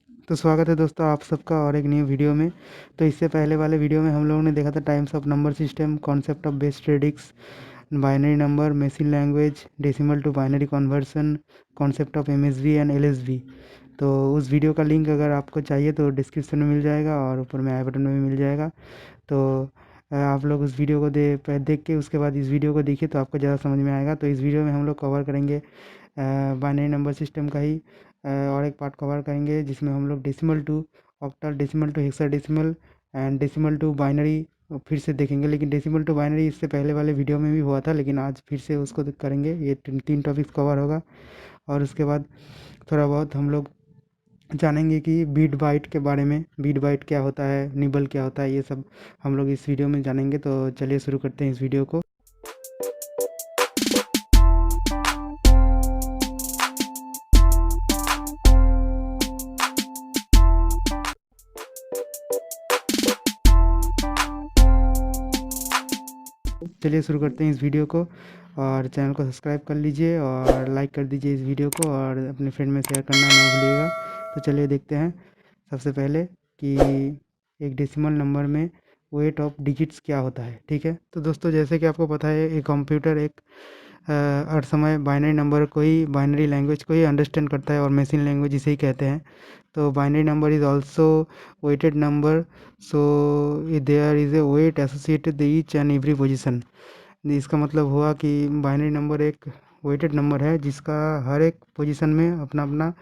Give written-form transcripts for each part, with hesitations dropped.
तो स्वागत है दोस्तों आप सबका और एक न्यू वीडियो में। तो इससे पहले वाले वीडियो में हम लोगों ने देखा था types of number system, concept of base prefix, binary number, machine language, decimal to binary conversion, concept of MSB and LSB. तो उस वीडियो का लिंक अगर आपको चाहिए तो डिस्क्रिप्शन में मिल जाएगा और ऊपर में आई बटन में भी मिल जाएगा। तो आप लोग उस वीडियो को देख के उसके बाद इस वीडियो को देखिए तो आपको ज़्यादा समझ में आएगा। तो इस वीडियो में हम लोग कवर करेंगे बाइनरी नंबर सिस्टम का ही और एक पार्ट कवर करेंगे जिसमें हम लोग decimal to octal, decimal to hexadecimal and decimal to binary फिर से देखेंगे। लेकिन डेसिमल टू बाइनरी इससे पहले वाले वीडियो में भी हुआ था, लेकिन आज फिर से उसको करेंगे। ये तीन टॉपिक्स कवर होगा और उसके बाद थोड़ा बहुत हम लोग जानेंगे कि बीट बाइट के बारे में, बीट बाइट क्या होता है, निबल क्या होता है, ये सब हम लोग इस वीडियो में जानेंगे। तो चलिए शुरू करते हैं इस वीडियो को। चलिए शुरू करते हैं इस वीडियो को और चैनल को सब्सक्राइब कर लीजिए और लाइक कर दीजिए इस वीडियो को और अपने फ्रेंड में शेयर करना ना भूलिएगा। तो चलिए देखते हैं सबसे पहले कि एक डेसिमल नंबर में वेट ऑफ डिजिट्स क्या होता है। ठीक है, तो दोस्तों जैसे कि आपको पता है एक कंप्यूटर एक हर समय बाइनरी नंबर को ही, बाइनरी लैंग्वेज को ही अंडरस्टैंड करता है और मशीन लैंग्वेज इसे ही कहते हैं। तो binary number is also weighted number, so there is a weight associated each and every position. इसका मतलब हुआ कि बाइनरी नंबर एक वेटेड नंबर है जिसका हर एक पोजीशन में अपना अपना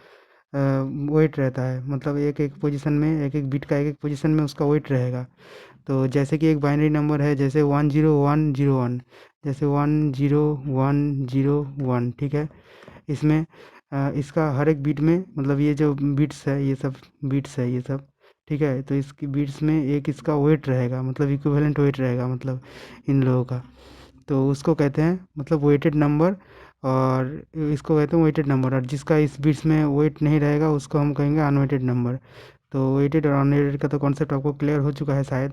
वेट रहता है। मतलब एक एक पोजीशन में, एक एक बिट का एक एक पोजीशन में उसका वेट रहेगा। तो जैसे कि एक बाइनरी नंबर है, जैसे 10101, जैसे 10101, ठीक है। इसमें इसका हर एक बीट में, मतलब ये जो बीट्स है, ये सब बीट्स है ये सब, ठीक है। तो इसकी बीट्स में एक इसका वेट रहेगा, मतलब इक्विवेलेंट वेट रहेगा, मतलब इन लोगों का। तो उसको कहते हैं मतलब वेटेड नंबर, और इसको कहते हैं वेटेड नंबर। और जिसका इस बिट्स में वेट नहीं रहेगा उसको हम कहेंगे अनवेटेड नंबर। तो वेटेड और अनवेटेड का तो कॉन्सेप्ट आपको क्लियर हो चुका है शायद,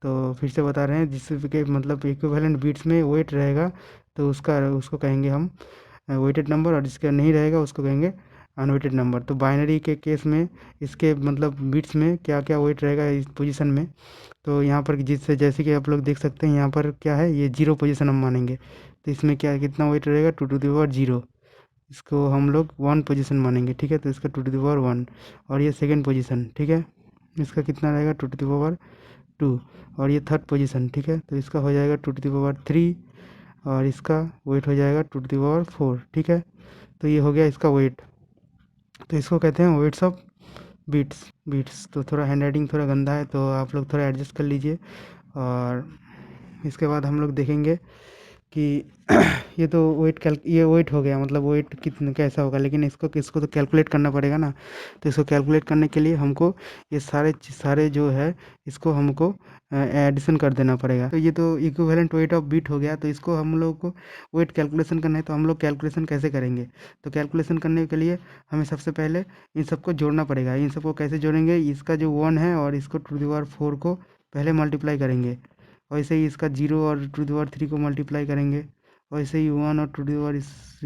तो फिर से बता रहे हैं। जिसके मतलब इक्विवेलेंट बिट्स में वेट रहेगा तो उसको कहेंगे हम वेटेड नंबर, और जिसका नहीं रहेगा उसको कहेंगे अनवेटेड नंबर। तो बाइनरी के केस में इसके मतलब बिट्स में क्या क्या वेट रहेगा इस पोजीशन में। तो यहाँ पर जिससे जैसे कि आप लोग देख सकते हैं यहाँ पर क्या है, ये जीरो पोजीशन हम मानेंगे। तो इसमें क्या कितना वेट रहेगा, 2 to the power 0। इसको हम लोग 1 पोजीशन मानेंगे, ठीक है। तो इसका 2 to the power 1। और ये सेकेंड पोजीशन, ठीक है, इसका कितना रहेगा, 2 to the power 2। और ये थर्ड पोजीशन, ठीक है, तो इसका हो जाएगा 2 to the power 3। और इसका वेट हो जाएगा 2 to the power 4, ठीक है। तो ये हो गया इसका वेट। तो इसको कहते हैं वेट्स ऑफ बीट्स। तो थोड़ा हैंड राइटिंग थोड़ा गंदा है तो आप लोग थोड़ा एडजस्ट कर लीजिए। और इसके बाद हम लोग देखेंगे कि ये तो ये वेट हो गया, मतलब वेट कितना कैसा होगा। लेकिन इसको इसको तो कैलकुलेट करना पड़ेगा ना। तो इसको कैलकुलेट करने के लिए हमको ये सारे जो है इसको हमको एडिशन कर देना पड़ेगा। तो ये तो इक्विवेलेंट वेट ऑफ बीट हो गया। तो इसको हम लोग को वेट कैलकुलेशन करना है, तो हम लोग कैलकुलेशन कैसे करेंगे। तो कैलकुलेशन करने के लिए हमें सबसे पहले इन सबको जोड़ना पड़ेगा। इन सबको कैसे जोड़ेंगे, इसका जो 1 है और इसको 2 to the power 4 को पहले मल्टीप्लाई करेंगे। वैसे ही इसका 0 और 2 to the power 3 को मल्टीप्लाई करेंगे। वैसे ही 1 और 2 to the power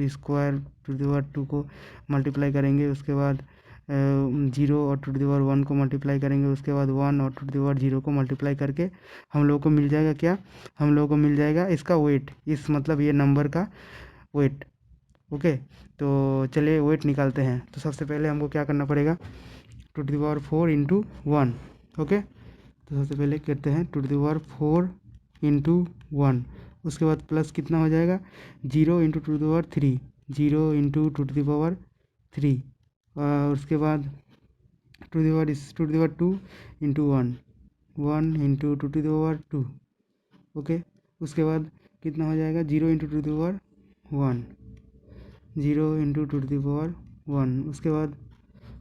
square 2 to the power 2 को मल्टीप्लाई करेंगे। उसके बाद 0 और 2 to the power 1 को मल्टीप्लाई करेंगे। उसके बाद 1 और 2 to the power 0 को मल्टीप्लाई करके हम लोगों को मिल जाएगा क्या, हम लोगों को मिल जाएगा इसका वेट, इस मतलब ये नंबर का वेट। ओके, तो चलिए वेट निकालते हैं। तो सबसे पहले हमको क्या करना पड़ेगा, 2 to the power 4 into 1। Okay, तो सबसे पहले करते हैं 2 to the power 4 into 1। उसके बाद प्लस कितना हो जाएगा, 0 into 2 to the power 3, 0 into 2 to the power 3। और उसके बाद 2 to the power 2 into 1, 1 into 2 to the power 2। Okay, उसके बाद कितना हो जाएगा, 0 into 2 to the power 1, 0 into 2 to the power 1। उसके बाद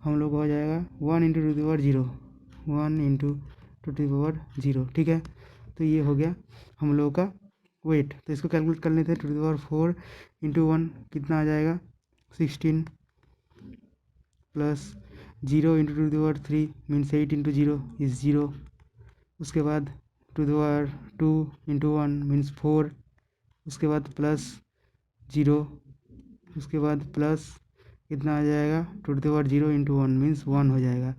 हम लोग हो जाएगा 1 into 2 to the power 0, 1 into 2 to the power 0, ठीक है। तो ये हो गया हम लोगों का वेट। तो इसको कैलकुलेट कर लेते हैं। 2 to the power 4 into 1 कितना आ जाएगा, 16, plus 0 into 2 to the power 3 means 8 into 0 is 0। उसके बाद 2 to the power 2 into 1 means 4। उसके बाद प्लस 0, उसके बाद प्लस कितना आ जाएगा, two the power 0 into 1 means 1 हो जाएगा,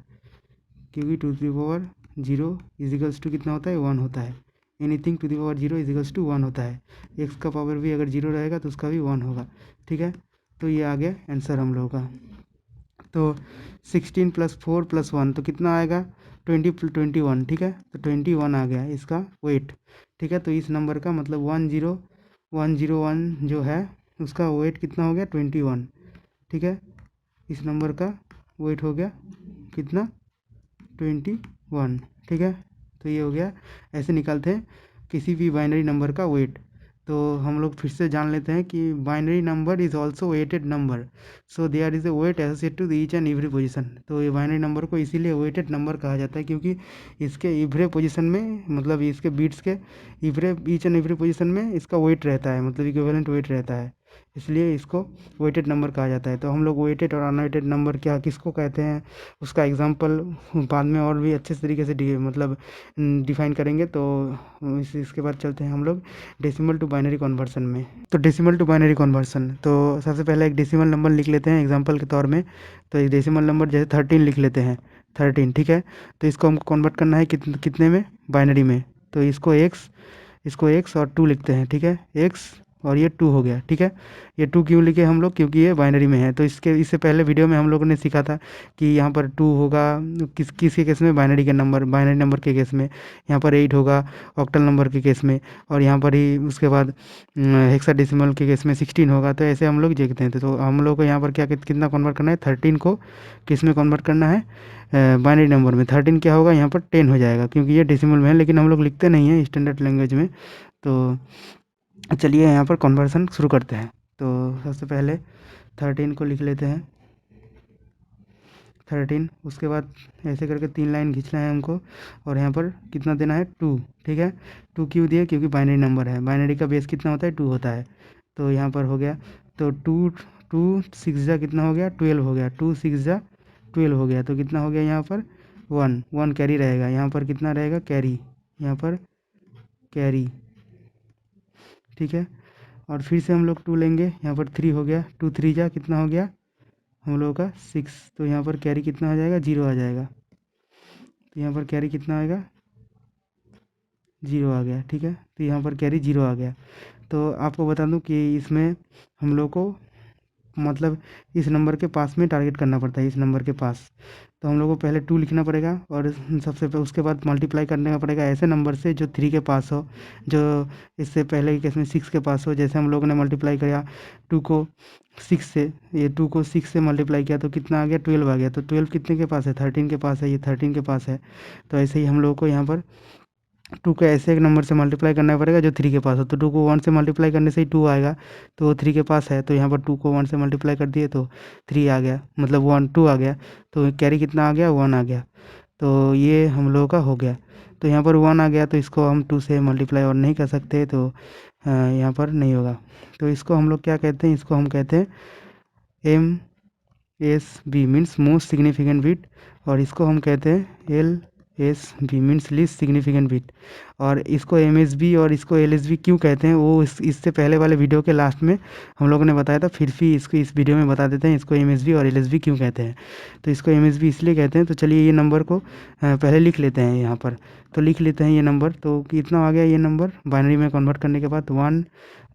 क्योंकि two the power 0 equals to कितना होता है, 1 होता है। Anything to the power 0 equals to 1 होता है। एक्स का पावर भी अगर 0 रहेगा तो उसका भी 1 होगा, ठीक है। तो ये आ गया आंसर हम लोगों का। तो 16 + 4 + 1 तो कितना आएगा, 21, ठीक है। तो 21 आ गया इसका वेट, ठीक है। तो इस नंबर का मतलब 10101 जो है उसका वेट कितना हो गया, 21, ठीक है। इस नंबर का वेट हो गया कितना, 21, ठीक है। तो ये हो गया, ऐसे निकालते हैं किसी भी बाइनरी नंबर का वेट। तो हम लोग फिर से जान लेते हैं कि binary number is also weighted number, so there is a weight associated to each and every position. तो ये बाइनरी नंबर को इसीलिए वेटेड नंबर कहा जाता है, क्योंकि इसके एवरी पोजीशन में, मतलब इसके बीट्स के every each and every position में इसका वेट रहता है, मतलब इक्विवेलेंट वेट रहता है, इसलिए इसको वेटेड नंबर कहा जाता है। तो हम लोग वेटेड और अनवेटेड नंबर क्या किसको कहते हैं, उसका एग्जांपल बाद में और भी अच्छे तरीके से मतलब डिफाइन करेंगे। तो इसके बाद चलते हैं हम लोग डेसिमल टू बाइनरी कन्वर्सन में। तो डेसिमल टू बाइनरी कन्वर्सन, तो सबसे पहले एक डेसिमल नंबर लिख लेते हैं एग्जांपल के तौर में। तो एक डेसिमल नंबर जैसे 13 लिख लेते हैं, 13, ठीक है। तो इसको हमको कन्वर्ट करना है कितने में, बाइनरी में। तो इसको एक्स और 2 लिखते हैं, ठीक है। एक्स और ये 2 हो गया, ठीक है। ये 2 क्यों लिखे हम लोग, क्योंकि ये बाइनरी में है। तो इससे पहले वीडियो में हम लोगों ने सीखा था कि यहाँ पर 2 होगा किसके केस में, बाइनरी नंबर के केस में। यहाँ पर 8 होगा ऑक्टल नंबर के केस में, और यहाँ पर ही उसके बाद हेक्साडेसिमल के केस में 16 होगा। तो ऐसे हम लोग देखते हैं। तो हम लोग को यहाँ पर क्या कितना कन्वर्ट करना है, 13 को किस में कन्वर्ट करना है, बाइनरी नंबर में। 13 क्या होगा, यहाँ पर 10 हो जाएगा, क्योंकि ये डेसिमल में है, लेकिन हम लोग लिखते नहीं हैं स्टैंडर्ड लैंग्वेज में। तो चलिए यहाँ पर कन्वर्सन शुरू करते हैं। तो सबसे पहले 13 को लिख लेते हैं, 13। उसके बाद ऐसे करके 3 लाइन खींचना है हमको, और यहाँ पर कितना देना है, 2, ठीक है। 2 क्यों दिए, क्योंकि बाइनरी नंबर है, बाइनरी का बेस कितना होता है, 2 होता है। तो यहाँ पर हो गया, तो 2 2 6 जा कितना हो गया, 12 हो गया, 2 6 जा 12 हो गया। तो कितना हो गया यहाँ पर, 1 1 कैरी रहेगा, यहाँ पर कितना रहेगा, कैरी, यहाँ पर कैरी, ठीक है। और फिर से हम लोग 2 लेंगे, यहाँ पर 3 हो गया, 2 3 जा कितना हो गया हम लोगों का 6। तो यहाँ पर कैरी कितना आ जाएगा, 0 आ जाएगा। तो यहाँ पर कैरी कितना आएगा, 0 आ गया, ठीक है। तो यहाँ पर कैरी 0 आ गया। तो आपको बता दूं कि इसमें हम लोग को मतलब इस नंबर के पास में टारगेट करना पड़ता है, इस नंबर के पास। तो हम लोग को पहले 2 लिखना पड़ेगा, और उसके बाद मल्टीप्लाई करने का पड़ेगा ऐसे नंबर से जो 3 के पास हो, जो इससे पहले के केस में 6 के पास हो। जैसे हम लोगों ने मल्टीप्लाई किया 2 को 6 से, ये 2 को 6 से मल्टीप्लाई किया तो कितना आ गया, 12 आ गया। तो 12 कितने के पास है, 13 के पास है, ये 13 के पास है। तो ऐसे ही हम लोगों को यहाँ पर 2 को ऐसे एक नंबर से मल्टीप्लाई करना पड़ेगा जो 3 के पास हो। तो 2 को 1 से मल्टीप्लाई करने से ही 2 आएगा, तो वो 3 के पास है। तो यहाँ पर 2 को 1 से मल्टीप्लाई कर दिए तो 3 आ गया, मतलब 1 2 आ गया। तो कैरी कितना आ गया, 1 आ गया। तो ये हम लोगों का हो गया। तो यहाँ पर 1 आ गया, तो इसको हम 2 से मल्टीप्लाई और नहीं कर सकते, तो यहाँ पर नहीं होगा। तो इसको हम लोग क्या कहते हैं, इसको हम कहते हैं MSB means most significant bit, और इसको हम कहते हैं LSB means least significant bit. और इसको MSB और इसको LSB क्यों कहते हैं, वो इससे पहले वाले वीडियो के लास्ट में हम लोगों ने बताया था, फिर भी इसको इस वीडियो में बता देते हैं इसको MSB और LSB क्यों कहते हैं। तो इसको MSB इसलिए कहते हैं। तो चलिए ये नंबर को पहले लिख लेते हैं यहाँ पर। तो लिख लेते हैं ये नंबर, तो कितना आ गया, ये नंबर बाइनरी में कन्वर्ट करने के बाद 1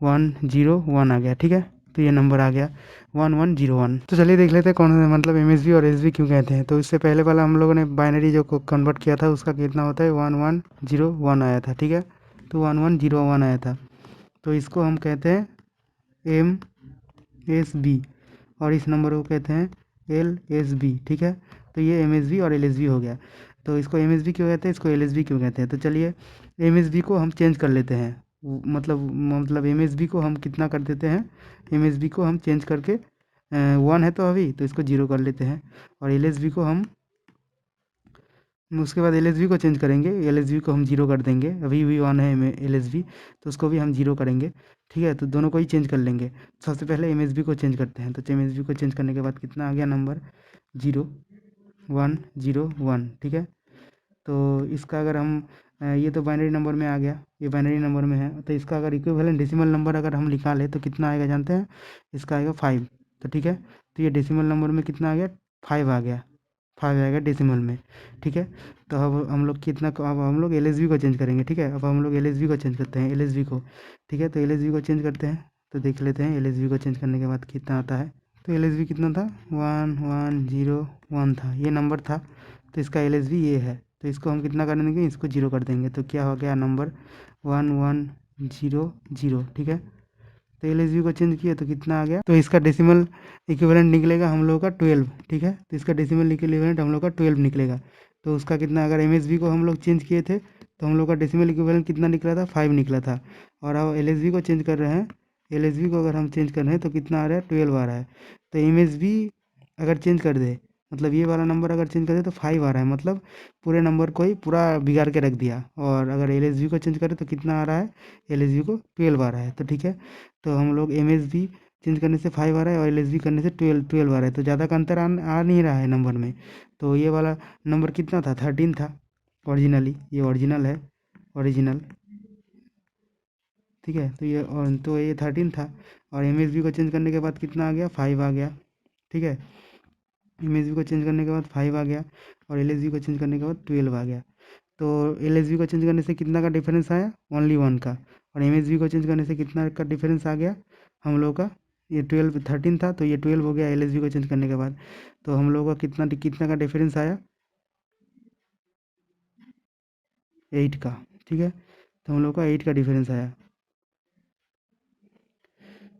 1 0 1 आ गया, ठीक है। तो ये नंबर आ गया 1101। तो चलिए देख लेते हैं कौन मतलब MSB और LSB क्यों कहते हैं। तो इससे पहले वाला हम लोगों ने बाइनरी जो कन्वर्ट किया था उसका कितना होता है, 1101 आया था, ठीक है। तो 1101 आया था। तो इसको हम कहते हैं MSB, और इस नंबर को कहते हैं LSB, ठीक है। तो ये MSB और LSB हो गया। तो इसको MSB क्यों कहते हैं, इसको LSB क्यों कहते हैं। तो चलिए MSB को हम चेंज कर लेते हैं, मतलब MSB को हम कितना कर देते हैं, MSB को हम चेंज करके 1 है तो अभी, तो इसको 0 कर लेते हैं। और LSB को हम उसके बाद LSB को चेंज करेंगे, LSB को हम 0 कर देंगे, अभी भी 1 है LSB, तो उसको भी हम 0 करेंगे, ठीक है। तो दोनों को ही चेंज कर लेंगे। सबसे पहले MSB को चेंज करते हैं। तो MSB को चेंज करने के बाद कितना आ गया नंबर, 0 1 0 1, ठीक है। तो इसका अगर हम ये तो बाइनरी नंबर में आ गया, ये बाइनरी नंबर में है। तो इसका अगर इक्विवेलेंट डेसिमल नंबर अगर हम निकालें तो कितना आएगा जानते हैं, इसका आएगा 5। तो ठीक है, तो ये डेसिमल नंबर में कितना आ गया, 5 आ गया, 5 आएगा डेसिमल में, ठीक है। तो अब हम लोग कितना, अब हम लोग एलएसबी को चेंज करेंगे, ठीक है। अब हम लोग एलएसबी को चेंज करते हैं, एलएसबी को, ठीक है। तो एलएसबी को चेंज करते हैं, तो देख लेते हैं एलएसबी को चेंज करने के बाद कितना आता है। तो एलएसबी कितना था, 1101 था, ये नंबर था। तो इसका एलएसबी ये है, तो इसको हम कितना कर देंगे, इसको जीरो कर देंगे, तो क्या हो गया नंबर 1100, ठीक है। तो एलएसबी को चेंज किया तो कितना आ गया, तो इसका डेसिमल इक्विवेलेंट निकलेगा हम लोग का 12, ठीक है। तो इसका डेसिमल इक्विवेलेंट हम लोग का 12 निकलेगा। तो उसका कितना, अगर एमएसबी को हम लोग चेंज किए थे तो हम लोग का डेसिमल इक्विवेलेंट कितना निकला था, 5 निकला था। और अब एलएसबी को चेंज कर रहे हैं, एलएसबी को अगर हम चेंज कर रहे हैं तो कितना आ रहा है, 12 आ रहा है। तो एमएसबी अगर चेंज कर दे, मतलब ये वाला नंबर अगर चेंज कर दे तो 5 आ रहा है, मतलब पूरे नंबर को ही पूरा बिगाड़ के रख दिया। और अगर एलएसबी को चेंज करें तो कितना आ रहा है, एलएसबी को 12 आ रहा है, तो ठीक है। तो हम लोग एमएसबी चेंज करने से 5 आ रहा है और एलएसबी करने से 12 आ रहा है, तो ज़्यादा का अंतर आ नहीं रहा है नंबर में। तो ये वाला नंबर कितना था, 13 था ओरिजिनली, ये ओरिजिनल है, ओरिजिनल, ठीक है। तो ये 13 था, और एमएसबी को चेंज करने के बाद कितना आ गया, 5 आ गया, ठीक है। एमएसबी को चेंज करने के बाद 5 आ गया, और एलएसबी को चेंज करने के बाद 12 आ गया। तो एलएसबी को चेंज करने से कितना का डिफरेंस आया, ओनली 1 का। और एमएसबी को चेंज करने से कितना का डिफरेंस आ गया हम लोग का, ये 12, 13 था तो ये 12 हो गया एलएसबी को चेंज करने के बाद। तो हम लोग का कितना कितना का डिफरेंस आया, 8 का, ठीक है। तो हम लोग का 8 का डिफरेंस आया।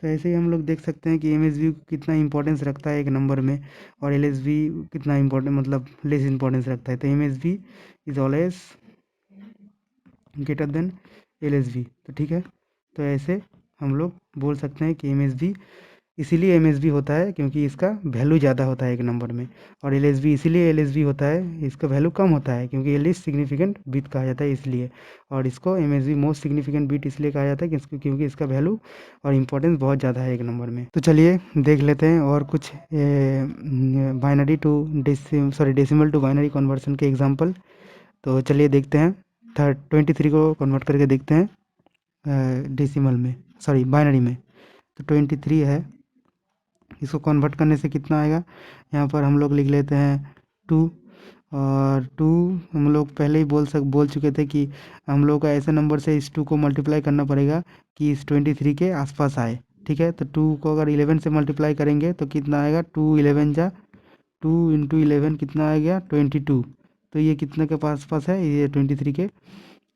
तो ऐसे ही हम लोग देख सकते हैं कि एमएसबी कितना इंपॉर्टेंस रखता है एक नंबर में, और एलएसबी कितना इंपॉर्टेंट, मतलब लेस इंपॉर्टेंस रखता है। तो MSB is always greater than LSB, तो ठीक है। तो ऐसे हम लोग बोल सकते हैं कि एमएसबी, इसीलिए एमएसबी होता है क्योंकि इसका वैल्यू ज़्यादा होता है एक नंबर में। और एलएसबी इसीलिए एलएसबी होता है, इसका वैल्यू कम होता है क्योंकि ये लिस्ट सिग्निफिकेंट बिट कहा जाता है इसलिए। और इसको एमएसबी मोस्ट सिग्निफिकेंट बिट इसलिए कहा जाता है क्योंकि इसका वैल्यू और इम्पोर्टेंस बहुत ज़्यादा है एक नंबर में। तो चलिए देख लेते हैं और कुछ binary to decimal to binary conversion के एग्जाम्पल। तो चलिए देखते हैं, 23 को कन्वर्ट करके देखते हैं डेसिमल में, सॉरी बाइनरी में। तो 23 है, इसको कन्वर्ट करने से कितना आएगा, यहाँ पर हम लोग लिख लेते हैं 2। और 2 हम लोग पहले ही बोल चुके थे कि हम लोग का ऐसे नंबर से इस 2 को मल्टीप्लाई करना पड़ेगा कि इस 23 के आसपास आए, ठीक है। तो 2 को अगर 11 से मल्टीप्लाई करेंगे तो कितना आएगा, 2 11 जा 2 इंटू 11 कितना आ गया, 22। तो ये कितने के पास पास है, ये 23 के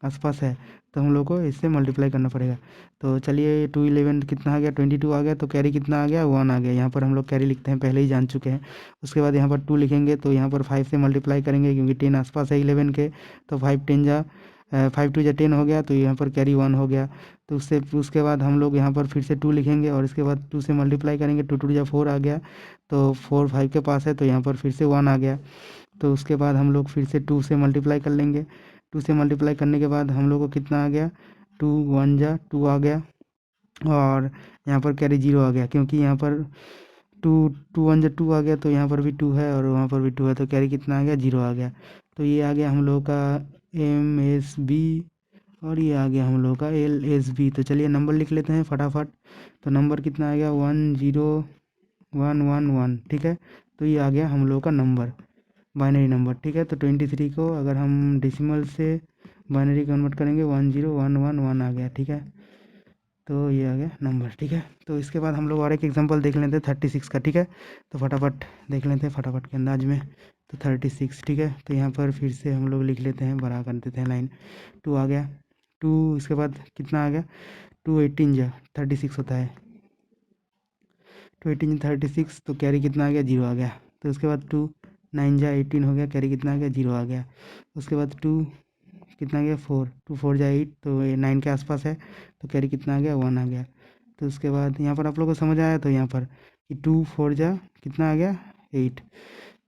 आसपास है। तो हम लोग को इससे मल्टीप्लाई करना पड़ेगा। तो चलिए 2 11 कितना आ गया, 22 आ गया, तो कैरी कितना आ गया, 1 आ गया। यहाँ पर हम लोग कैरी लिखते हैं, पहले ही जान चुके हैं। उसके बाद यहाँ पर 2 लिखेंगे, तो यहाँ पर 5 से मल्टीप्लाई करेंगे क्योंकि 10 आसपास है 11 के। तो 5 10 जा 5 2 जा 10 हो गया, तो यहाँ पर कैरी 1 हो गया। तो उसके बाद हम लोग यहाँ पर फिर से 2 लिखेंगे और इसके बाद 2 से मल्टीप्लाई करेंगे, 2 2 जा 4 आ गया। तो 4 5 के पास है, तो यहाँ पर फिर से 1 आ गया। तो उसके बाद हम लोग फिर से 2 से मल्टीप्लाई कर लेंगे। 2 से मल्टीप्लाई करने के बाद हम लोग को कितना आ गया, 2 1 जा 2 आ गया। और यहाँ पर कैरी 0 आ गया क्योंकि यहाँ पर 2 2 1 जा 2 आ गया, तो यहाँ पर भी 2 है और वहाँ पर भी 2 है, तो कैरी कितना आ गया, 0 आ गया। तो ये आ गया हम लोग का एम एस बी, और ये आ गया हम लोग का एल एस बी। तो चलिए नंबर लिख लेते हैं फटाफट। तो नंबर कितना आ गया, 10111, ठीक है। तो ये आ गया हम लोग का नंबर, बाइनरी नंबर, ठीक है। तो 23 को अगर हम डेसिमल से बाइनरी कन्वर्ट करेंगे, 10111 आ गया, ठीक है। तो ये आ गया नंबर, ठीक है। तो इसके बाद हम लोग और एक एग्जांपल देख लेते हैं 36 का, ठीक है। तो फटाफट देख लेते हैं फटाफट के अंदाज में। तो 36, ठीक है। तो यहाँ पर फिर से हम लोग लिख लेते हैं, बड़ा कर देते हैं लाइन। 2 आ गया, 2 इसके बाद कितना आ गया, 2 18 जा 36 होता है, 2 18 36, तो कैरी कितना आ गया, 0 आ गया। तो उसके बाद 2 9 जा 18 हो गया, कैरी कितना आ गया, 0 आ गया। उसके बाद 2 कितना आ गया, 4 2 4 जा 8, तो ये 9 के आसपास है, तो कैरी कितना आ गया, 1 आ गया। तो उसके बाद यहाँ पर आप लोगों को समझ आया, तो यहाँ पर कि 2 4 जा कितना आ गया, 8।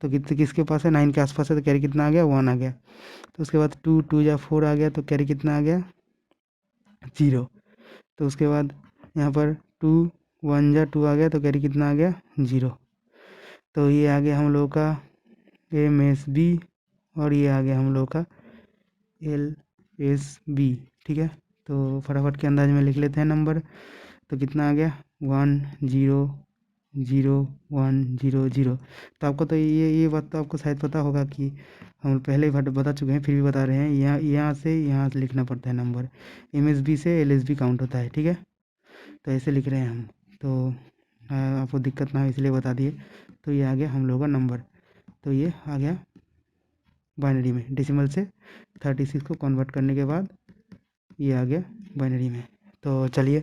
तो किसके पास है, 9 के आसपास है, तो कैरी कितना आ गया, 1 आ गया। तो उसके बाद 2 2 जा 4 आ गया, तो कैरी कितना आ गया, 0। तो उसके बाद यहाँ पर 2 1 जा 2 आ गया, तो कैरी कितना आ गया, 0। तो ये आ गया हम लोग का एम एस बी, और ये आ गया हम लोग का एल एस बी, ठीक है। तो फटाफट के अंदाज में लिख लेते हैं नंबर। तो कितना आ गया, 1 0 0100। तो आपको तो ये बात तो आपको शायद पता होगा कि हम पहले ही बता चुके हैं, फिर भी बता रहे हैं। यहाँ से लिखना पड़ता है नंबर, एमएसबी से एलएसबी काउंट होता है, ठीक है। तो ऐसे लिख रहे हैं हम। तो आपको दिक्कत ना हो इसलिए बता दिए। तो ये आ गया हम लोगों का नंबर। तो ये आ गया बाइनरी में, डेसिमल से 36 को कन्वर्ट करने के बाद ये आ गया बाइनरी में। तो चलिए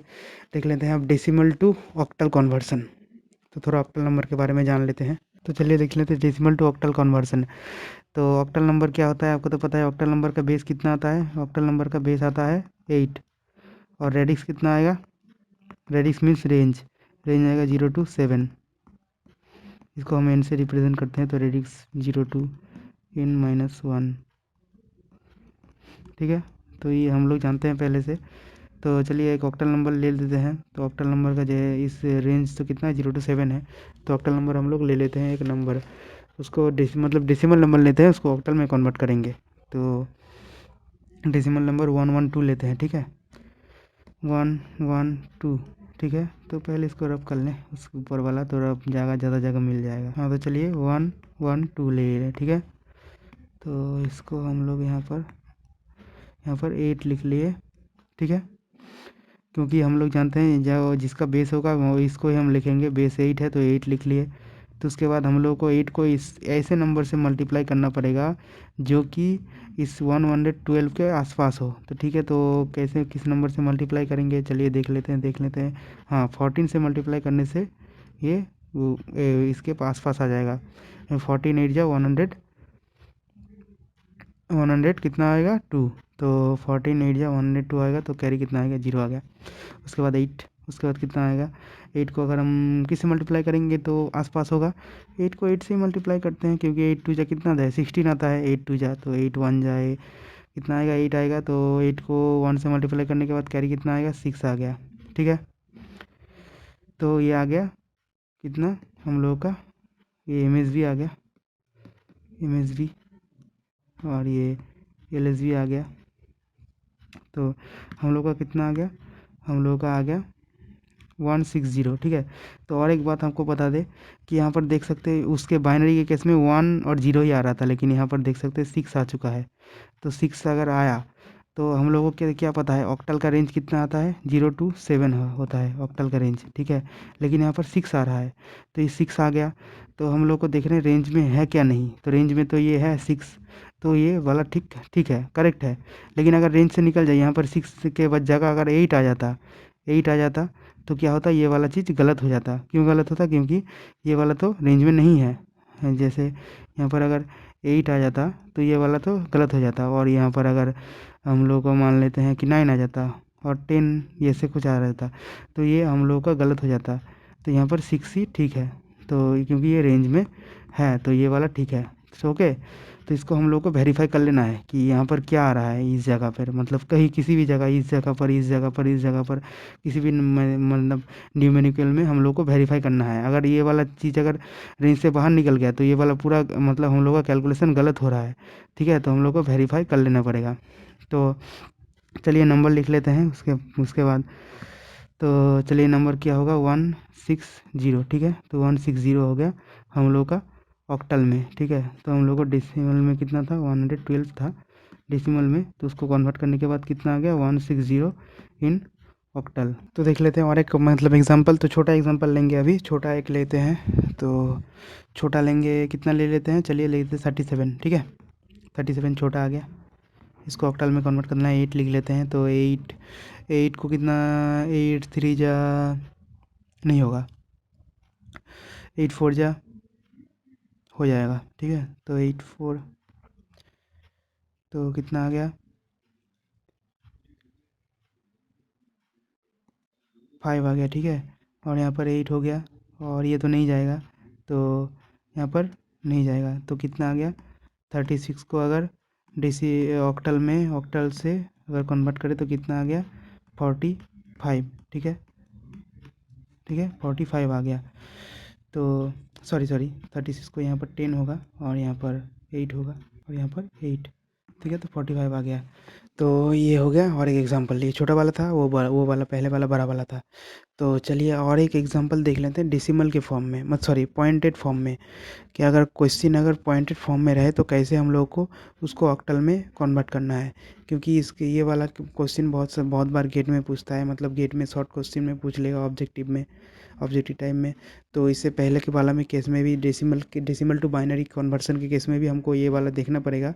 देख लेते हैं अब डेसिमल टू ऑक्टल कन्वर्सन। तो थोड़ा ऑक्टल नंबर के बारे में जान लेते हैं। तो चलिए देख लेते हैं डेसिमल टू ऑक्टल कन्वर्सन। तो ऑक्टल नंबर क्या होता है, आपको तो पता है। ऑक्टल नंबर का बेस कितना आता है? ऑक्टल नंबर का बेस आता है 8। और रेडिक्स कितना आएगा? रेडिक्स मीन्स रेंज, रेंज आएगा 0 to 7। इसको हम एन से रिप्रेजेंट करते हैं, तो रेडिक्स 0 to n-1, ठीक है। तो ये हम लोग जानते हैं पहले से। तो चलिए एक ऑक्टल नंबर ले लेते हैं। तो ऑक्टल नंबर का जो है इस रेंज तो कितना है, 0 to 7 है। तो ऑक्टल नंबर हम लोग ले लेते हैं एक नंबर, उसको मतलब डेसिमल नंबर लेते हैं, उसको ऑक्टल में कन्वर्ट करेंगे। तो डेसिमल नंबर 112 लेते हैं, ठीक है। 112, ठीक है। तो पहले इसको रब कर लें, उसके ऊपर वाला तो रब जाएगा, ज़्यादा जगह मिल जाएगा। हाँ तो चलिए 112 ले रहे, ठीक है। तो इसको हम लोग यहाँ पर 8 लिख लिए, ठीक है। क्योंकि हम लोग जानते हैं जो जिसका बेस होगा वो इसको ही हम लिखेंगे। बेस 8 है तो 8 लिख लिए। तो उसके बाद हम लोग को 8 को इस ऐसे नंबर से मल्टीप्लाई करना पड़ेगा जो कि इस 112 के आसपास हो। तो ठीक है, तो कैसे किस नंबर से मल्टीप्लाई करेंगे, चलिए देख लेते हैं। हाँ, 14 से मल्टीप्लाई करने से ये इसके आसपास आ जाएगा। 14 8 जा 100, 100 कितना आएगा 2। तो 14 8 जा 102 आएगा, तो कैरी कितना आएगा 0 आ गया। उसके बाद 8, उसके बाद कितना आएगा 8 को अगर हम किससे मल्टीप्लाई करेंगे तो आसपास होगा। 8 को 8 से ही मल्टीप्लाई करते हैं, क्योंकि 8 2 जा कितना आता है 16 आता है। 8 2 जा तो 8 1 जाए कितना आएगा 8 आएगा। तो 8 को 1 से मल्टीप्लाई करने के बाद कैरी कितना आएगा 6 आ गया, ठीक है। तो ये आ गया कितना हम लोगों का, ये एम आ गया, एम और ये एल आ गया। तो हम लोग का कितना आ गया, हम लोग का आ गया 160, ठीक है। तो और एक बात आपको बता दें कि यहाँ पर देख सकते हैं उसके बाइनरी के केस में 1 और 0 ही आ रहा था, लेकिन यहाँ पर देख सकते हैं 6 आ चुका है। तो 6 अगर आया तो हम लोगों को क्या क्या पता है ऑक्टल का रेंज कितना आता है, 0 to 7 होता है ऑक्टल का रेंज, ठीक है। लेकिन यहाँ पर 6 आ रहा है, तो ये 6 आ गया। तो हम लोग को देख रहे हैं रेंज में है क्या नहीं। तो रेंज में तो ये है 6, तो ये वाला ठीक ठीक है, करेक्ट है। लेकिन अगर रेंज से निकल जाए, यहाँ पर 6 के बाद जगह अगर 8 आ जाता, 8 आ जाता तो क्या होता, ये वाला चीज़ गलत हो जाता। क्यों गलत होता, क्योंकि ये वाला तो रेंज में नहीं है। जैसे यहाँ पर अगर 8 आ जाता तो ये वाला तो गलत हो जाता। और यहाँ पर अगर हम लोग को मान लेते हैं कि 9 आ जाता और 10 ये से कुछ आ रहता, तो ये हम लोग का गलत हो जाता। तो यहाँ पर 6 ही ठीक है। तो क्योंकि ये रेंज में है तो ये वाला ठीक है। ओके। तो इसको हम लोग को वेरीफाई कर लेना है कि यहाँ पर क्या आ रहा है इस जगह पर, मतलब कहीं किसी भी जगह, इस जगह पर, इस जगह पर, इस जगह पर, किसी भी मतलब न्यूमेरिकल में हम लोग को वेरीफाई करना है। अगर ये वाला चीज़ अगर रेंज से बाहर निकल गया तो ये वाला पूरा मतलब हम लोग का कैलकुलेशन गलत हो रहा है, ठीक है। तो हम लोग को वेरीफाई कर लेना पड़ेगा। तो चलिए नंबर लिख लेते हैं उसके उसके बाद। तो चलिए नंबर क्या होगा 160, ठीक है। तो 160 हो गया हम लोग का ऑक्टल में, ठीक है। तो हम लोग को डेसिमल में कितना था, 112 था डेसिमल में। तो उसको कन्वर्ट करने के बाद कितना आ गया 160 इन ऑक्टल। तो देख लेते हैं और एक मतलब एग्जांपल। तो छोटा एग्जांपल लेंगे, अभी छोटा एक लेते हैं। तो छोटा लेंगे, कितना ले लेते हैं, चलिए लेते हैं 37, ठीक है। 37 छोटा आ गया। इसको ऑक्टल में कन्वर्ट करना है, 8 लिख लेते हैं। तो 8, 8 को कितना, 8 3 जा नहीं होगा, 8 4 जा हो जाएगा, ठीक है। तो 8 4 तो कितना आ गया 5 आ गया, ठीक है। और यहाँ पर 8 हो गया, और ये तो नहीं जाएगा, तो यहाँ पर नहीं जाएगा। तो कितना आ गया 36 को अगर डेसी ऑक्टल में, ऑक्टल से अगर कन्वर्ट करें तो कितना आ गया 45, ठीक है, ठीक है 45 आ गया। तो सॉरी 36 को यहाँ पर 10 होगा, और यहाँ पर 8 होगा, और यहाँ पर 8। ठीक है, तो 45 आ गया। तो ये हो गया। और एक एग्जांपल, ये छोटा वाला था, वो वाला पहले वाला बड़ा वाला था। तो चलिए और एक एग्जांपल देख लेते हैं डेसिमल के फॉर्म में, मत सॉरी पॉइंटेड फॉर्म में, कि अगर क्वेश्चन अगर पॉइंटेड फॉर्म में रहे तो कैसे हम लोग को उसको ऑक्टल में कन्वर्ट करना है। क्योंकि इसके ये वाला क्वेश्चन बहुत बार गेट में पूछता है, मतलब गेट में शॉर्ट क्वेश्चन में पूछ लेगा ऑब्जेक्टिव टाइम में। तो इससे पहले के वाला में केस में भी डेसिमल टू बाइनरी कन्वर्सन के केस में भी हमको ये वाला देखना पड़ेगा।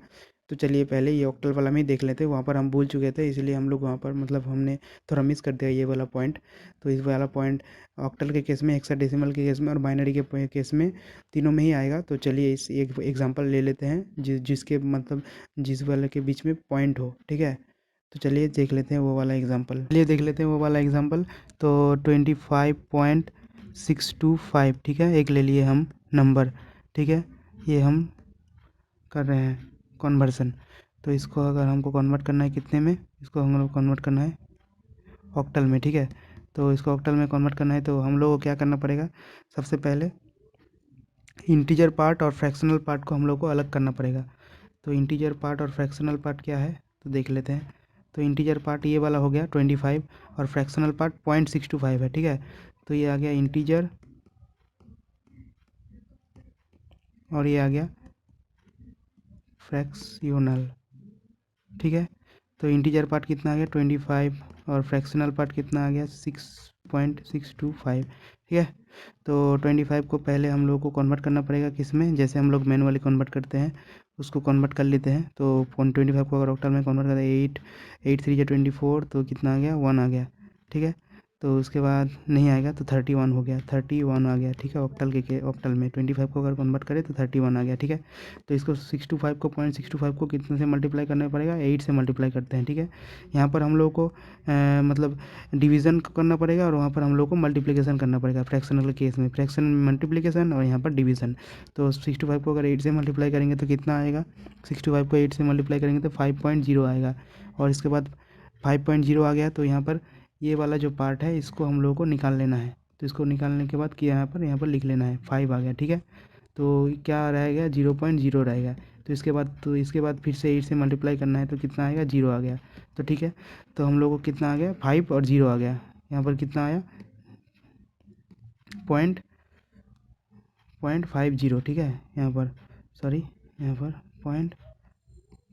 तो चलिए पहले ये ऑक्टल वाला में ही देख लेते हैं, वहाँ पर हम भूल चुके थे, इसलिए हम लोग वहाँ पर मतलब हमने थोड़ा मिस कर दिया ये वाला पॉइंट। तो इस वाला पॉइंट ऑक्टल के केस में, हेक्साडेसिमल के केस में और बाइनरी के केस में तीनों में ही आएगा। तो चलिए इस एक एग्जांपल ले लेते हैं जिसके मतलब जिस वाले के बीच में पॉइंट हो, ठीक है। तो चलिए देख लेते हैं वो वाला एग्जांपल, चलिए देख लेते हैं वो वाला एग्जांपल। तो 25.625, ठीक है, एक ले लिए हम नंबर, ठीक है। ये हम कर रहे हैं कन्वर्सन। तो इसको अगर हमको कन्वर्ट करना है कितने में, इसको हम लोग कन्वर्ट करना है ऑक्टल में, ठीक है। तो इसको ऑक्टल में कन्वर्ट करना है तो हम लोग को क्या करना पड़ेगा, सबसे पहले इंटीजर पार्ट और फ्रैक्शनल पार्ट को हम लोग को अलग करना पड़ेगा। तो इंटीजर पार्ट और फ्रैक्शनल पार्ट क्या है तो देख लेते हैं। तो इंटीजर पार्ट ये वाला हो गया 25 और फ्रैक्शनल पार्ट 0.625 है, ठीक है। तो ये आ गया इंटीजर और ये आ गया फ्रैक्शनल, ठीक है। तो इंटीजर पार्ट कितना आ गया 25 और फ्रैक्शनल पार्ट कितना आ गया 6.625, ठीक है। तो 25 को पहले हम लोग को कन्वर्ट करना पड़ेगा किस में, जैसे हम लोग मैनुअली कन्वर्ट करते हैं उसको कन्वर्ट कर लेते हैं। तो 25 को अगर ऑक्टल में कन्वर्ट करते हैं 8 3 या 24, तो कितना आ गया 1 आ गया, ठीक है। तो उसके बाद नहीं आएगा तो 31 हो गया, 31 आ गया, ठीक है। ऑक्टल में 25 को अगर कन्वर्ट करें तो 31 आ गया, ठीक है। तो इसको 625 को 0.625 को कितने से मल्टीप्लाई करना पड़ेगा, 8 से मल्टीप्लाई करते हैं, ठीक है। यहाँ पर हम लोग को मतलब डिवीज़न करना पड़ेगा और वहाँ पर हम लोग को मल्टीप्लिकेशन करना पड़ेगा। फ्रैक्शनल केस में फ्रैक्शन में मल्टीप्लिकेशन और यहाँ पर डिवीज़न। तो 65 को अगर 8 से मल्टीप्लाई करेंगे तो कितना आएगा, 65 को 8 से मल्टीप्लाई करेंगे तो 5.0 आएगा। और इसके बाद 5.0 आ गया तो यहाँ पर ये वाला जो पार्ट है इसको हम लोगों को निकाल लेना है। तो इसको निकालने के बाद कि यहाँ पर लिख लेना है 5 आ गया, ठीक है। तो क्या रहेगा 0.0 रहेगा। तो इसके बाद फिर से 8 से मल्टीप्लाई करना है तो कितना आएगा 0 आ गया। तो ठीक है, तो हम लोग को कितना आ गया 5 और 0 आ गया। यहाँ पर कितना आया पॉइंट 0.50, ठीक है। यहाँ पर सॉरी यहाँ पर पॉइंट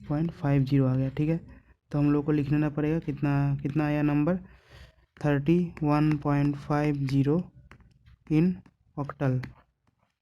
0.50 आ गया, ठीक है। तो हम लोग को लिख लेना पड़ेगा कितना कितना आया नंबर 31.50 इन ऑक्टल।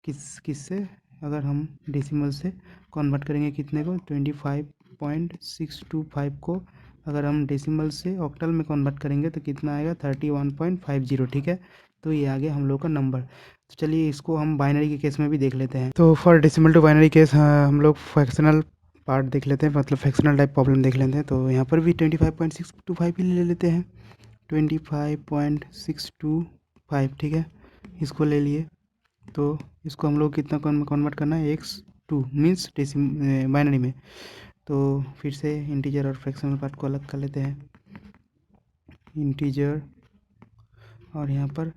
किससे अगर हम डेसिमल से कन्वर्ट करेंगे कितने को 25.625 को अगर हम डेसिमल से ऑक्टल में कन्वर्ट करेंगे तो कितना आएगा 31.50, ठीक है। तो ये आ गया हम लोग का नंबर। तो चलिए इसको हम बाइनरी के केस में भी देख लेते हैं। तो for decimal to binary case हम लोग फ्रैक्शनल पार्ट देख लेते हैं, मतलब फ्रैक्शनल टाइप प्रॉब्लम देख लेते हैं। तो यहाँ पर भी 25.625 ही ले लेते हैं, 25.625, ठीक है। इसको ले लिए तो इसको हम लोग कितना कन्वर्ट करना है x2 मीन्स बाइनरी में। तो फिर से इंटीजर और फ्रैक्शनल पार्ट को अलग कर लेते हैं, इंटीजर और यहाँ पर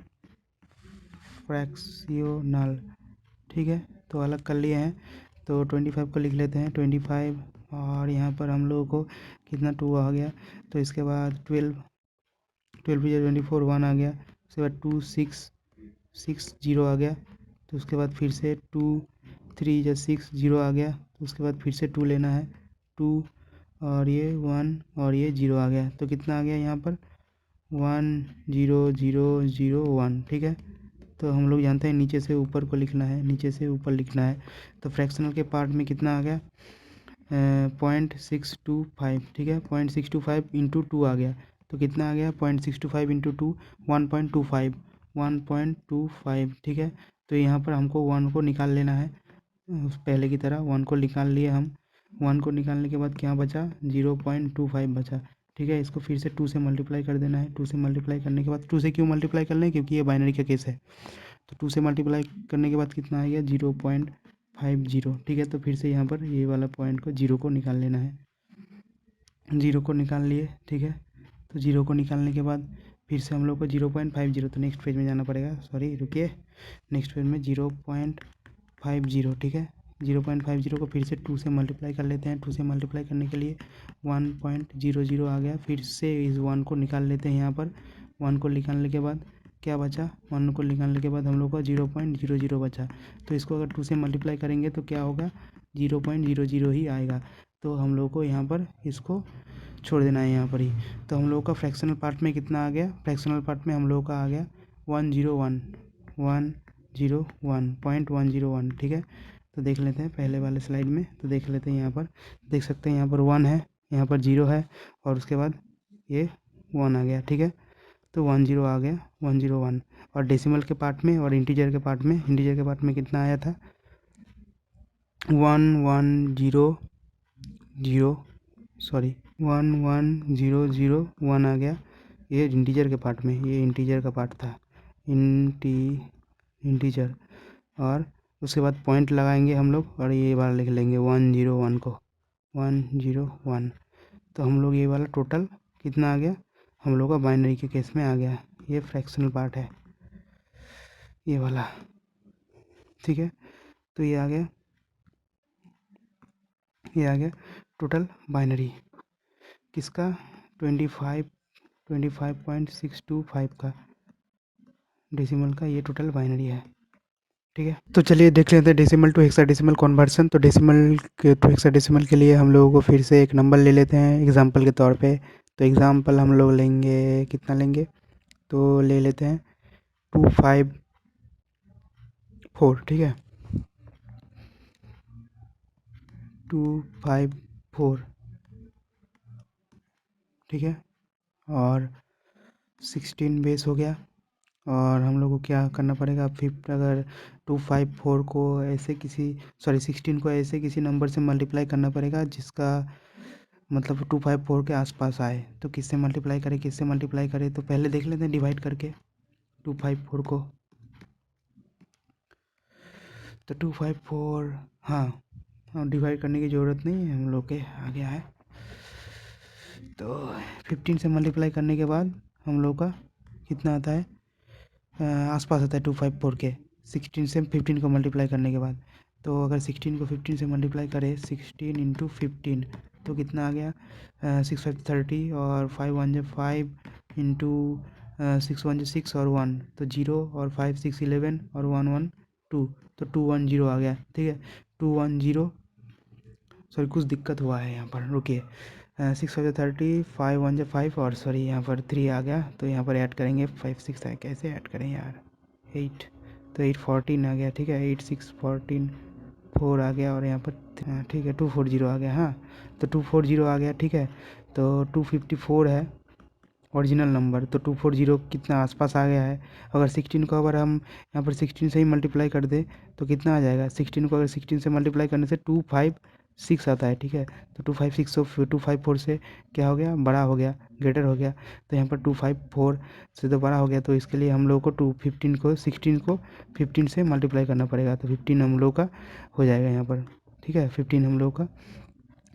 फ्रैक्शनल, ठीक है। तो अलग कर लिए हैं। तो 25 को लिख लेते हैं 25 और यहाँ पर हम लोगों को कितना 2 आ गया। तो इसके बाद 12 या 24 1 आ गया। उसके बाद 2 6 0 आ गया। तो उसके बाद फिर से 2 3 या 6 0 आ गया। तो उसके बाद फिर से 2 लेना है 2 और ये 1 और ये 0 आ गया। तो कितना आ गया यहाँ पर 1 0 0 0 1, ठीक है। तो हम लोग जानते हैं नीचे से ऊपर को लिखना है, नीचे से ऊपर लिखना है। तो फ्रैक्शनल के पार्ट में कितना आ गया 0.625, ठीक है। 0.625 इंटू 2 आ गया। तो कितना आ गया 0.625 इंटू 2 1.25, ठीक है। तो यहाँ पर हमको 1 को निकाल लेना है, पहले की तरह 1 को निकाल लिए हम। 1 को निकालने के बाद क्या बचा 0.25 बचा, ठीक है। इसको फिर से 2 से मल्टीप्लाई कर देना है। 2 से मल्टीप्लाई करने के बाद 2 से क्यों मल्टीप्लाई कर लें, क्योंकि ये बाइनरी का केस है। तो 2 से मल्टीप्लाई करने के बाद कितना आ गया 0.50, ठीक है। तो फिर से यहाँ पर ये वाला पॉइंट को 0 को निकाल लेना है, 0 को निकाल लिए, ठीक है। तो 0 को निकालने के बाद फिर से हम लोग को 0.50, तो नेक्स्ट पेज में जाना पड़ेगा, सॉरी रुकिए, नेक्स्ट पेज में 0.50, ठीक है। 0.50 को फिर से 2 से मल्टीप्लाई कर लेते हैं। 2 से मल्टीप्लाई करने के लिए 1.00 आ गया। फिर से इस 1 को निकाल लेते हैं यहाँ पर। 1 को निकालने के बाद क्या बचा, 1 को निकालने के बाद हम लोग का 0.00 बचा। तो इसको अगर 2 से मल्टीप्लाई करेंगे तो क्या होगा, 0.00 ही आएगा। तो हम लोग को यहाँ पर इसको छोड़ देना है यहाँ पर ही। तो हम लोग का फ्रैक्शनल पार्ट में कितना आ गया, फ्रैक्शनल पार्ट में हम लोग का आ गया 101.101। ठीक है, तो देख लेते हैं पहले वाले स्लाइड में। तो देख लेते हैं यहाँ पर, देख सकते हैं यहाँ पर 1 है, यहाँ पर 0 है और उसके बाद ये 1 आ गया। ठीक है, तो 10 आ गया, 101। और डेसिमल के पार्ट में और इंटीजर के पार्ट में कितना आया था, 11001 आ गया। ये इंटीजर के पार्ट में, ये इंटीजर का पार्ट था, इंटीजर। और उसके बाद पॉइंट लगाएंगे हम लोग और ये वाला लिख लेंगे 101 को, 101। तो हम लोग ये वाला टोटल कितना आ गया, हम लोग का बाइनरी के केस में आ गया। ये फ्रैक्शनल पार्ट है ये वाला। ठीक है, तो ये आ गया टोटल बाइनरी किसका, 25.625 का डेसिमल का, ये टोटल बाइनरी है। ठीक है, तो चलिए देख लेते हैं डेसिमल टू हेक्साडेसिमल कन्वर्सन। तो डेसिमल के टू हेक्साडेसिमल के लिए हम लोगों को फिर से एक नंबर ले लेते हैं एग्जांपल के तौर पे। तो एग्जांपल हम लोग लेंगे, कितना लेंगे, तो ले लेते हैं 254। ठीक है, 254। ठीक है, और 16 बेस हो गया। और हम लोग को क्या करना पड़ेगा, फिफ्थ, अगर 254 को ऐसे किसी, सॉरी 16 को ऐसे किसी नंबर से मल्टीप्लाई करना पड़ेगा जिसका मतलब 254 के आसपास आए। तो किससे मल्टीप्लाई करें, तो पहले देख लेते हैं डिवाइड करके 254 को। तो 254, हाँ, डिवाइड करने की ज़रूरत नहीं है, हम लोग के आ गया है। तो 15 से मल्टीप्लाई करने के बाद हम लोग का कितना आता है, आसपास आता है 254 के। 16 से 15 को मल्टीप्लाई करने के बाद, तो अगर 16 को 15 से मल्टीप्लाई करें, 16 इंटू 15, तो कितना आ गया, 6 5 30 और 5 1 जो 5 इंटू 6 1 जो 6 और 1, तो 0 और 5 6 11 और 1 1 2, तो 210 आ गया। ठीक है, 210, सॉरी कुछ दिक्कत हुआ है यहाँ पर, रुकिए। 6 5 30, 5 1 जो 5 और सॉरी यहाँ पर 3 आ गया। तो यहाँ पर ऐड करेंगे 5 6 है, कैसे ऐड करें यार, 8, तो 8 14 आ गया। ठीक है, 8 6 14 4 आ गया और यहाँ पर ठीक है 240 आ गया। हाँ, तो 240 आ गया। ठीक है, तो 254 है ओरिजिनल नंबर, तो 240 कितना आसपास आ गया है। अगर 16 को अगर हम यहाँ पर 16 से ही मल्टीप्लाई कर दें तो कितना आ जाएगा, 16 को अगर 16 से मल्टीप्लाई करने से 256 आता है। ठीक है, तो 256 से 254 से क्या हो गया, बड़ा हो गया, ग्रेटर हो गया। तो यहाँ पर 254 से तो बड़ा हो गया, तो इसके लिए हम लोग को 215 को 16 को 15 से मल्टीप्लाई करना पड़ेगा। तो 15 हम लोग का हो जाएगा यहाँ पर। ठीक है, 15 हम लोग का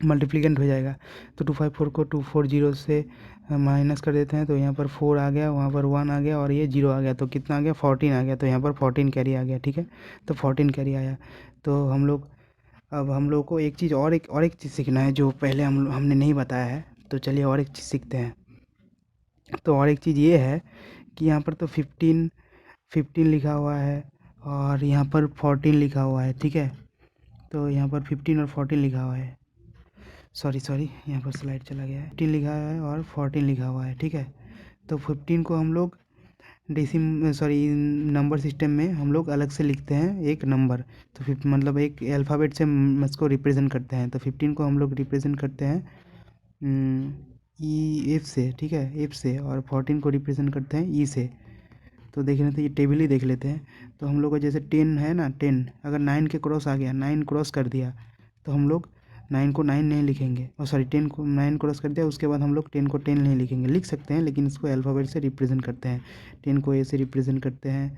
मल्टीप्लिकेंट हो जाएगा। तो 254 को 240 से माइनस कर देते हैं, तो यहाँ पर 4 आ गया, वहाँ पर 1 आ गया और ये 0 आ गया। तो कितना आ गया, 14 आ गया। तो यहाँ पर 14 कैरी आ गया। ठीक है, तो 14 कैरी आया। तो हम लोग, अब हम लोग को एक चीज़ और एक चीज़ सीखना है जो पहले हमने नहीं बताया है। तो चलिए और एक चीज़ सीखते हैं। तो और एक चीज़ ये है कि यहाँ पर तो 15 लिखा हुआ है और यहाँ पर 14 लिखा हुआ है। ठीक है, तो यहाँ पर 15 और 14 लिखा हुआ है, सॉरी यहाँ पर स्लाइड चला गया है। 15 लिखा है और 14 लिखा हुआ है। ठीक है, तो 15 को हम लोग नंबर सिस्टम में हम लोग अलग से लिखते हैं एक नंबर। तो मतलब एक अल्फ़ाबेट से इसको रिप्रेजेंट करते हैं। तो 15 को हम लोग रिप्रेजेंट करते हैं ई एफ से। ठीक है, एफ से, और 14 को रिप्रेजेंट करते हैं ई से। तो देख लेते हैं, ये टेबल ही देख लेते हैं। तो हम लोग का जैसे 10 है ना, 10 अगर 9 के क्रॉस आ गया, 9 क्रॉस कर दिया, तो हम लोग 9 को 9 नहीं लिखेंगे, और सॉरी 10 को 9 क्रॉस कर दिया, उसके बाद हम लोग 10 को 10 नहीं लिखेंगे। लिख सकते हैं लेकिन इसको अल्फ़ाबेट से रिप्रेजेंट करते हैं। 10 को ए से रिप्रेजेंट करते हैं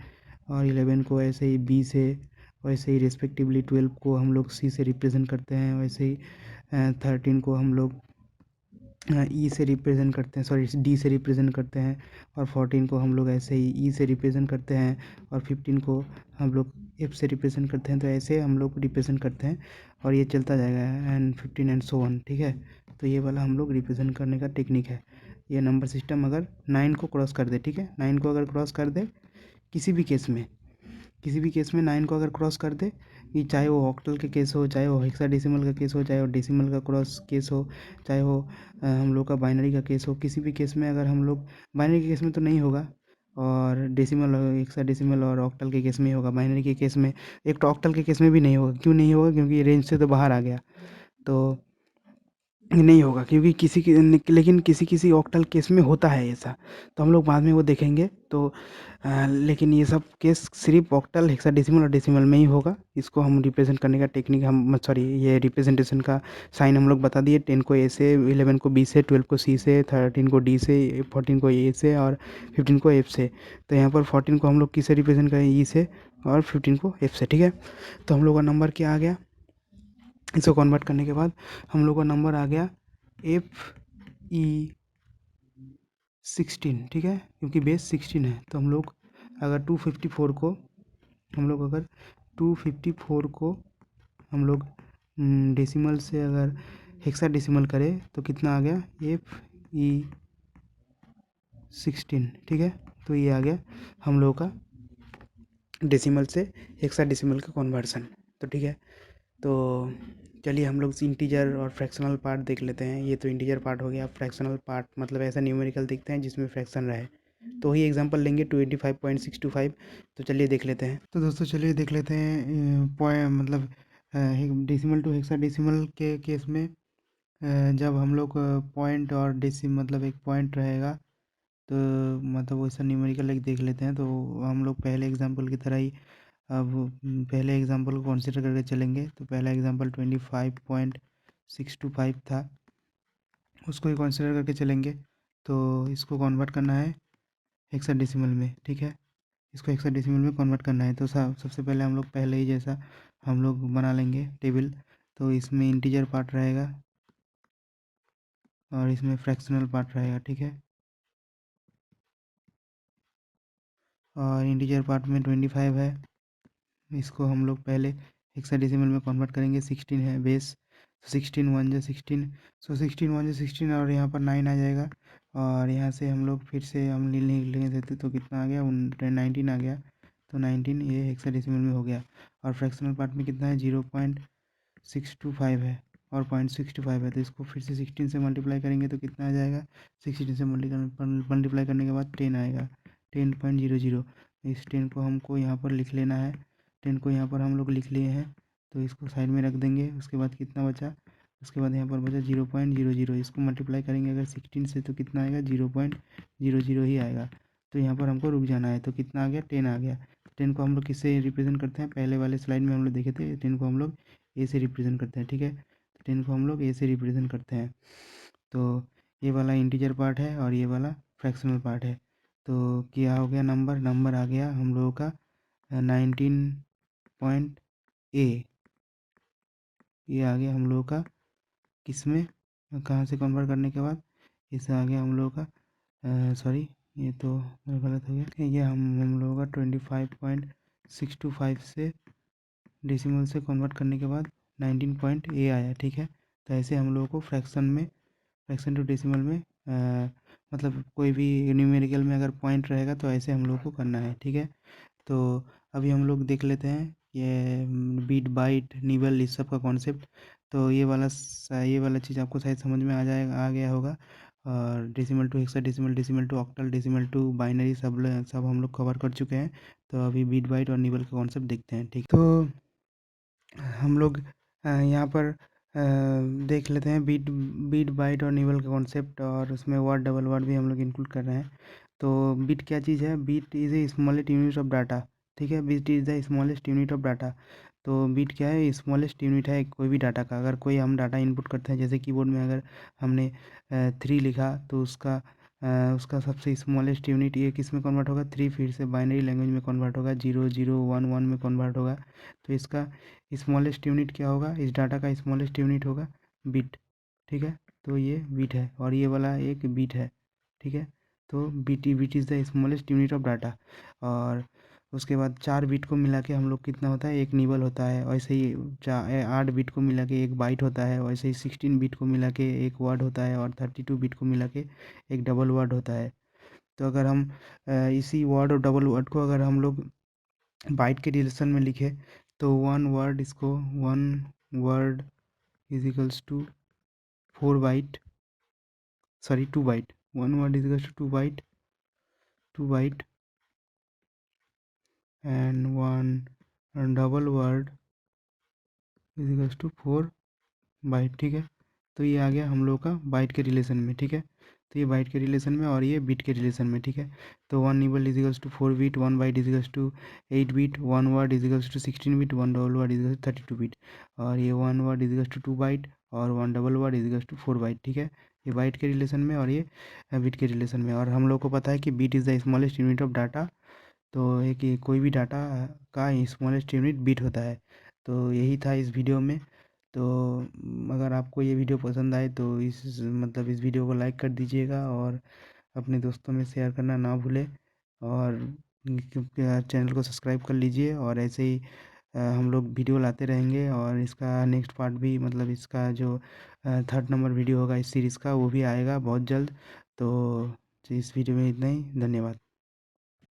और 11 को ऐसे ही बी से, वैसे ही रिस्पेक्टिवली 12 को हम लोग सी से रिप्रेजेंट करते हैं, वैसे ही 13 को हम लोग ई से रिप्रेजेंट करते हैं, सॉरी डी से रिप्रेजेंट करते हैं, और 14 को हम लोग ऐसे ही ई से रिप्रेजेंट करते हैं, और 15 को हम लोग एफ से रिप्रेजेंट करते हैं। तो ऐसे हम लोग रिप्रेजेंट करते हैं और ये चलता जाएगा एंड 15 एंड सो ऑन, ठीक है। तो ये वाला हम लोग रिप्रेजेंट करने का टेक्निक है। ये नंबर सिस्टम अगर 9 को क्रॉस कर दे, ठीक है, 9 को अगर क्रॉस कर दे किसी भी केस में, किसी भी केस में 9 को अगर क्रॉस कर दे, कि चाहे वो ऑक्टल के केस हो, चाहे वो हेक्साडेसिमल का केस हो, चाहे वो डेसिमल का क्रॉस केस हो, चाहे वो हम लोग का बाइनरी का केस हो, किसी भी केस में अगर हम लोग, बाइनरी के केस में तो नहीं होगा, और डेसिमल हेक्साडेसिमल और ऑक्टल के केस में ही होगा। बाइनरी के केस में, एक तो ऑक्टल के केस में भी नहीं होगा। क्यों नहीं होगा? क्योंकि ये रेंज से तो बाहर आ गया, तो नहीं होगा। क्योंकि किसी की, लेकिन किसी किसी ऑक्टल केस में होता है ऐसा, तो हम लोग बाद में वो देखेंगे। तो लेकिन ये सब केस सिर्फ ऑक्टल हेक्साडेसिमल और डेसिमल में ही होगा। इसको हम रिप्रेजेंट करने का टेक्निक, हम सॉरी ये रिप्रेजेंटेशन का साइन हम लोग बता दिए। 10 को ए से, 11 को बी से, 12 को सी से, 13 को डी से, 14 को ए से, और 15 को एफ से। तो यहाँ पर 14 को हम लोग किससे रिप्रेजेंट करें? ई से, और 15 को एफ से, ठीक है। तो हम लोग का नंबर क्या आ गया? इसको कन्वर्ट करने के बाद हम लोग का नंबर आ गया एफ ई 16, ठीक है, क्योंकि बेस 16 है। तो हम लोग अगर 254 को, हम लोग अगर 254 को हम लोग डेसिमल से अगर हेक्साडेसिमल करें तो कितना आ गया? एफ ई 16, ठीक है। तो ये आ गया हम लोग का डेसिमल से हेक्साडेसिमल का कन्वर्सन। तो ठीक है, तो चलिए हम लोग इंटीजर और फ्रैक्शनल पार्ट देख लेते हैं। ये तो इंटीजर पार्ट हो गया। फ्रैक्शनल पार्ट मतलब ऐसा न्यूमेरिकल देखते हैं जिसमें फ्रैक्शन रहे। तो वही एग्जांपल लेंगे 285.625। तो चलिए देख लेते हैं। तो दोस्तों चलिए देख लेते हैं पॉइंट, मतलब डेसिमल टू हेक्साडेसिमल के केस में जब हम लोग पॉइंट और मतलब एक पॉइंट रहेगा, तो मतलब वैसा न्यूमेरिकल एक देख लेते हैं। तो हम लोग पहले एग्जांपल की तरह ही अब पहले एग्जांपल को कंसिडर करके चलेंगे। तो पहला एग्जांपल 25.625 था, उसको ही कंसिडर करके चलेंगे। तो इसको कन्वर्ट करना है हेक्साडेसिमल में, ठीक है। इसको हेक्साडेसिमल में कन्वर्ट करना है। तो सबसे पहले हम लोग पहले ही जैसा हम लोग बना लेंगे टेबल। तो इसमें इंटीजर पार्ट रहेगा और इसमें फ्रैक्शनल पार्ट रहेगा, ठीक है। और इंटीजर पार्ट में 25 है, इसको हम लोग पहले हेक्साडेसिमल में कन्वर्ट करेंगे। 16 है बेस, 16 1 जो 16, सो 16 1 जो 16, और यहाँ पर 9 आ जाएगा। और यहाँ से हम लोग फिर से हम लिख लेंगे देते, तो कितना आ गया? 19 आ गया। तो 19 ये हेक्साडेसिमल में हो गया। और फ्रैक्शनल पार्ट में कितना है? 0.625 है, और 0.625 है। तो इसको फिर से 16 से मल्टीप्लाई करेंगे तो कितना आ जाएगा? 16 से मल्टीप्लाई करने के बाद 10 आएगा, 10.00। इस 10 को हमको यहाँ पर लिख लेना है। 10 को यहाँ पर हम लोग लिख लिए हैं, तो इसको साइड में रख देंगे। उसके बाद कितना बचा? उसके बाद यहाँ पर बचा 0.00। इसको मल्टीप्लाई करेंगे अगर 16 से तो कितना आएगा? 0.00 ही आएगा। तो यहाँ पर हमको रुक जाना है। तो कितना आ गया? 10 आ गया। 10 को हम लोग किससे रिप्रेजेंट करते हैं? पहले वाले स्लाइड में हम लोग देखे थे, 10 को हम लोग ए से रिप्रेजेंट करते हैं, ठीक है। तो 10 को हम लोग ए से रिप्रेजेंट करते हैं। तो ये वाला इंटीजर पार्ट है और ये वाला फ्रैक्शनल पार्ट है। तो क्या हो गया? नंबर आ गया हम लोगों का 19 ए। ये आ गया हम लोगों का किस में, कहाँ से कन्वर्ट करने के बाद इसे आ गया हम लोगों का, सॉरी ये तो मेरा गलत हो गया। ये हम लोगों का 25.625 से डेसिमल से कन्वर्ट करने के बाद 19 पॉइंट ए आया, ठीक है। तो ऐसे हम लोगों को फ्रैक्शन में, फ्रैक्शन टू डेसिमल में मतलब कोई भी न्यूमेरिकल में अगर पॉइंट रहेगा तो ऐसे हम लोग को करना है, ठीक है। तो अभी हम लोग देख लेते हैं ये बीट बाइट निबल इस सब का कॉन्सेप्ट। तो ये वाला चीज़ आपको शायद समझ में आ गया होगा। और decimal to hexadecimal, decimal to octal, decimal to binary सब हम लोग कवर कर चुके हैं। तो अभी बीट बाइट और निबल का कॉन्सेप्ट देखते हैं, ठीक। तो हम लोग यहाँ पर देख लेते हैं बीट बीट बाइट और निबल का कॉन्सेप्ट, और उसमें वर्ड डबल वर्ड भी हम लोग इंक्लूड कर रहे हैं। तो बीट क्या चीज़ है? Bit is a smallest unit of data, ठीक है। Bit is the smallest unit of data. तो बीट क्या है? स्मॉलेस्ट यूनिट है कोई भी डाटा का। अगर कोई हम डाटा इनपुट करते हैं, जैसे कीबोर्ड में अगर हमने 3 लिखा, तो उसका सबसे स्मॉलेस्ट यूनिट ये किस में कन्वर्ट होगा? 3। फिर से बाइनरी लैंग्वेज में कन्वर्ट होगा, 0 0 1 1 में कन्वर्ट होगा। तो इसका स्मॉलेस्ट यूनिट क्या होगा? इस डाटा का स्मॉलेस्ट यूनिट होगा बिट, ठीक है। तो ये बिट है और ये वाला एक बिट है, ठीक है। तो bit is the smallest unit of data. और उसके बाद 4 बिट को मिला के हम लोग कितना होता है, एक निबल होता है। वैसे ही 8 बिट को मिला के एक बाइट होता है। वैसे ही 16 बिट को मिला के एक वर्ड होता है और 32 बिट को मिला के एक डबल वर्ड होता है। तो अगर हम इसी वर्ड और डबल वर्ड को अगर हम लोग बाइट के रिलेशन में लिखे, तो one word is equals to 4 byte, sorry 2 byte. One word is equals to 2 byte, 2 byte and one double word is equals to 4 byte, ठीक है। तो ये आ गया हम लोग का बाइट के रिलेशन में, ठीक है। तो ये बाइट के रिलेशन में और ये बिट के रिलेशन में, ठीक है। तो one nibble is equals to 4 bit, 1 byte is equals to 8 bit, one word is equals to 16 bit, one double word is equals to 32 bit. और ये one word is equals to 2 byte और one double word is equals to 4 byte, ठीक है। ये bite के relation में और ये बिट के रिलेशन में। और हम लोग को पता है कि bit is the smallest unit of data. तो है कि कोई भी डाटा का स्मॉलेस्ट यूनिट बिट होता है। तो यही था इस वीडियो में। तो अगर आपको ये वीडियो पसंद आए तो इस वीडियो को लाइक कर दीजिएगा और अपने दोस्तों में शेयर करना ना भूलें। और चैनल को सब्सक्राइब कर लीजिए और ऐसे ही हम लोग वीडियो लाते रहेंगे। और इसका नेक्स्ट पार्ट भी, मतलब इसका जो 3rd नंबर वीडियो होगा इस सीरीज़ का, वो भी आएगा बहुत जल्द। तो इस वीडियो में इतना ही, धन्यवाद।